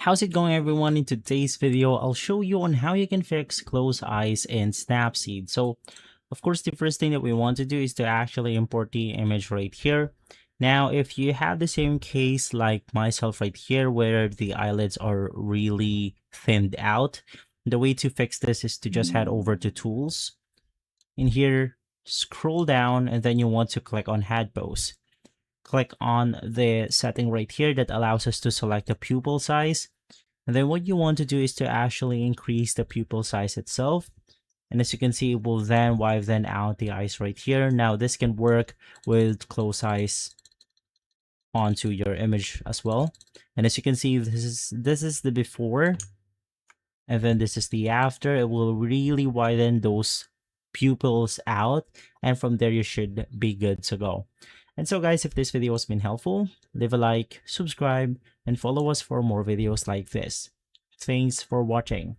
How's it going, everyone? In today's video, I'll show you on how you can fix closed eyes in Snapseed. So, of course, the first thing that we want to do is to actually import the image right here. Now, if you have the same case like myself right here, where the eyelids are really thinned out, the way to fix this is to just head over to Tools. In here, scroll down, and then you want to click on Head Pose. Click on the setting right here that allows us to select the pupil size. And then what you want to do is to actually increase the pupil size itself. And as you can see, it will then widen out the eyes right here. Now this can work with closed eyes onto your image as well. And as you can see, this is the before, and then this is the after. It will really widen those pupils out, and from there you should be good to go. And so guys, if this video has been helpful, leave a like, subscribe, and follow us for more videos like this. Thanks for watching.